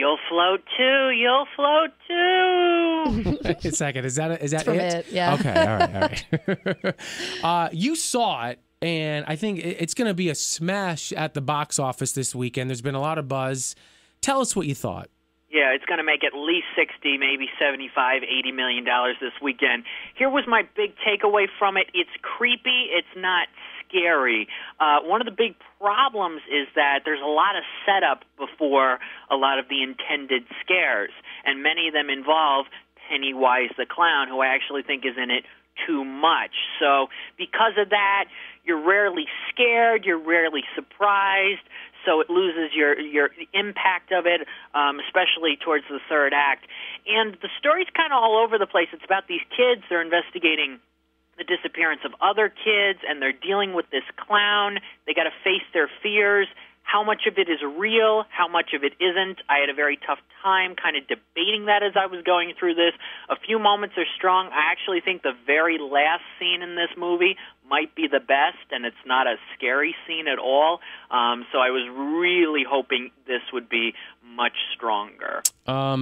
You'll float too. You'll float too. Wait a second. Is that From it? Yeah. Okay. All right. You saw it, and I think it's going to be a smash at the box office this weekend. There's been a lot of buzz. Tell us what you thought. Yeah, it's going to make at least 60, maybe 75, $80 million this weekend. Here was my big takeaway from it. It's creepy. It's not scary. One of the big problems is that there's a lot of setup before a lot of the intended scares, and many of them involve Pennywise the Clown, who I actually think is in it too much. So because of that, you're rarely scared, you're rarely surprised, so it loses your impact of it, especially towards the third act. And the story's kind of all over the place. It's about these kids. They're investigating the disappearance of other kids, and they're dealing with this clown. They got to face their fears. How much of it is real? How much of it isn't? I had a very tough time kind of debating that as I was going through this. A few moments are strong. I actually think the very last scene in this movie might be the best, and it's not a scary scene at all. So I was really hoping this would be much stronger.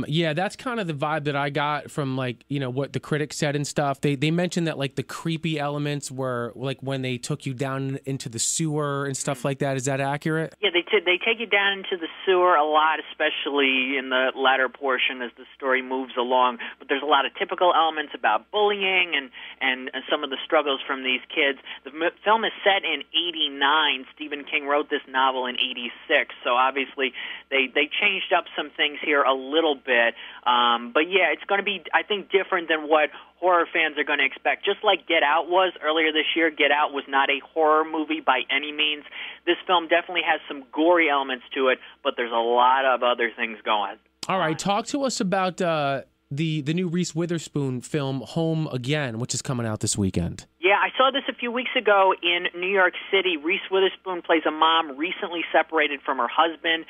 Yeah, that's kind of the vibe that I got from, like, you know, what the critics said and stuff. They mentioned that, like, the creepy elements were, like, when they took you down into the sewer and stuff like that. Is that accurate? Yeah, they take you down into the sewer a lot, especially in the latter portion as the story moves along. But there's a lot of typical elements about bullying and some of the struggles from these kids. The film is set in 89. Stephen King wrote this novel in 86, so obviously they changed up some things here a little bit. But yeah, it's going to be, I think, different than what horror fans are going to expect. Just like Get Out was earlier this year, Get Out was not a horror movie by any means. This film definitely has some gory elements to it, but there's a lot of other things going. All right, talk to us about the new Reese Witherspoon film, Home Again, which is coming out this weekend. Yeah, I saw this a few weeks ago in New York City. Reese Witherspoon plays a mom recently separated from her husband.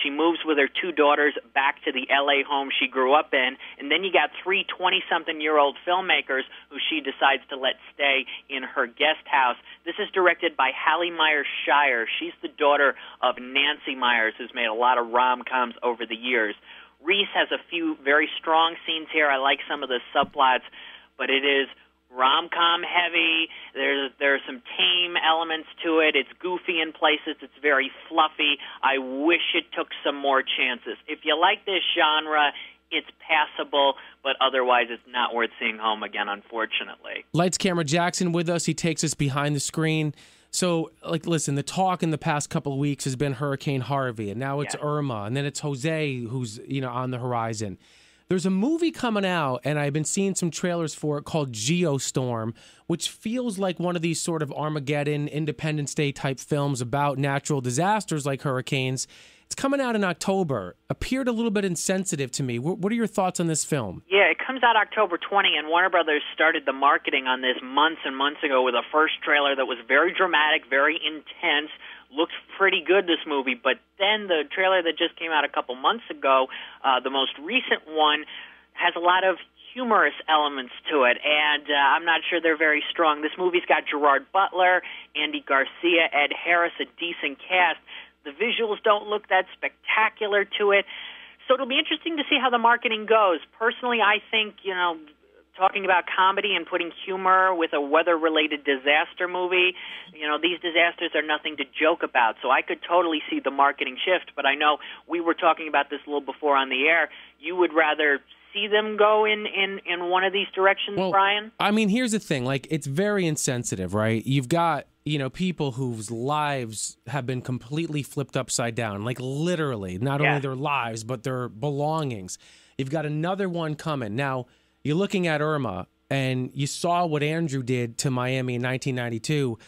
She moves with her two daughters back to the L.A. home she grew up in. And then you got three 20-something-year-old filmmakers who she decides to let stay in her guest house. This is directed by Hallie Myers-Shire. She's the daughter of Nancy Myers, who's made a lot of rom-coms over the years. Reese has a few very strong scenes here. I like some of the subplots, but it is rom-com heavy. There are some tame elements to it. It's goofy in places. It's very fluffy. I wish it took some more chances. If you like this genre, it's passable, but otherwise it's not worth seeing Home Again, unfortunately. Lights, Camera, Jackson with us. He takes us behind the screen. So, like, listen, the talk in the past couple of weeks has been Hurricane Harvey, and now it's Irma, and then it's Jose who's, you know, on the horizon. There's a movie coming out, and I've been seeing some trailers for it called Geostorm, which feels like one of these sort of Armageddon, Independence Day type films about natural disasters like hurricanes. It's coming out in October. Appeared a little bit insensitive to me. What are your thoughts on this film? Yeah, it comes out October 20, and Warner Brothers started the marketing on this months and months ago with a first trailer that was very dramatic, very intense, looked pretty good, this movie. But then the trailer that just came out a couple months ago, the most recent one, has a lot of humorous elements to it, and I'm not sure they're very strong. This movie's got Gerard Butler, Andy Garcia, Ed Harris, a decent cast. The visuals don't look that spectacular to it. So it'll be interesting to see how the marketing goes. Personally, I think, you know, talking about comedy and putting humor with a weather-related disaster movie, you know, these disasters are nothing to joke about. So I could totally see the marketing shift, but I know we were talking about this a little before on the air. You would rather see them go in one of these directions, well, Brian? I mean, here's the thing. Like, it's very insensitive, right? You've got, you know, people whose lives have been completely flipped upside down, like literally, not only their lives, but their belongings. You've got another one coming. Now, you're looking at Irma, and you saw what Andrew did to Miami in 1992.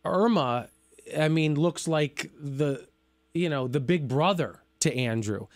Irma, I mean, looks like the big brother to Andrew.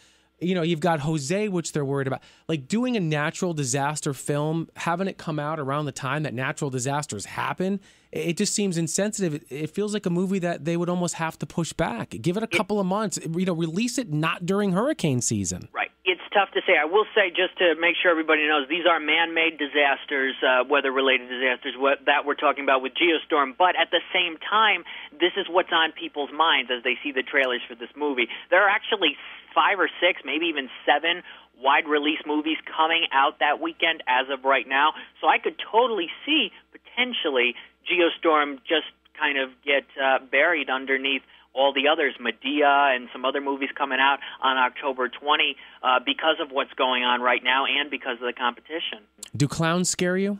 You know, you've got Jose, which they're worried about. Like, doing a natural disaster film, having it come out around the time that natural disasters happen, it just seems insensitive. It feels like a movie that they would almost have to push back. Give it a couple of months. You know, release it not during hurricane season. Right. It's tough to say. I will say, just to make sure everybody knows, these are man-made disasters, weather-related disasters that we're talking about with Geostorm. But at the same time, this is what's on people's minds as they see the trailers for this movie. There are actually 5 or 6, maybe even 7 wide-release movies coming out that weekend as of right now. So I could totally see, potentially, Geostorm just kind of get buried underneath all the others, Medea and some other movies coming out on October 20 because of what's going on right now and because of the competition. Do clowns scare you?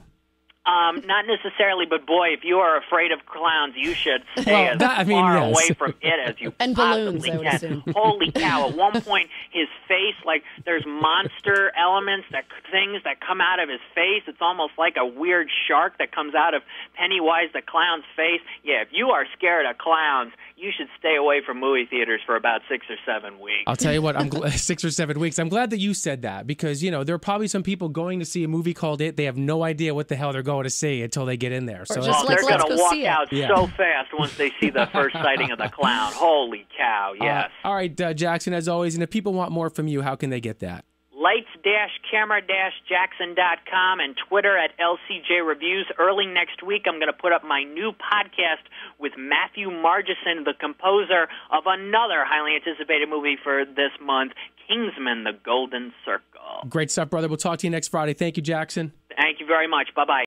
Not necessarily, but boy, if you are afraid of clowns, you should stay far away from it as you and possibly balloons, I would assume. Holy cow. At one point, his face, like there's monster elements, things that come out of his face. It's almost like a weird shark that comes out of Pennywise the clown's face. Yeah, if you are scared of clowns, you should stay away from movie theaters for about 6 or 7 weeks. I'll tell you what, 6 or 7 weeks. I'm glad that you said that because, you know, there are probably some people going to see a movie called It. They have no idea what the hell they're going to see until they get in there. So just they're going to walk out Yeah. so fast once they see the first sighting of the clown. Holy cow, yes. All right, Jackson, as always, and if people want more from you, how can they get that? Lights-camera-jackson.com and Twitter at LCJ Reviews. Early next week, I'm going to put up my new podcast with Matthew Margison, the composer of another highly anticipated movie for this month, Kingsman: The Golden Circle. Great stuff, brother. We'll talk to you next Friday. Thank you, Jackson. Thank you very much. Bye-bye.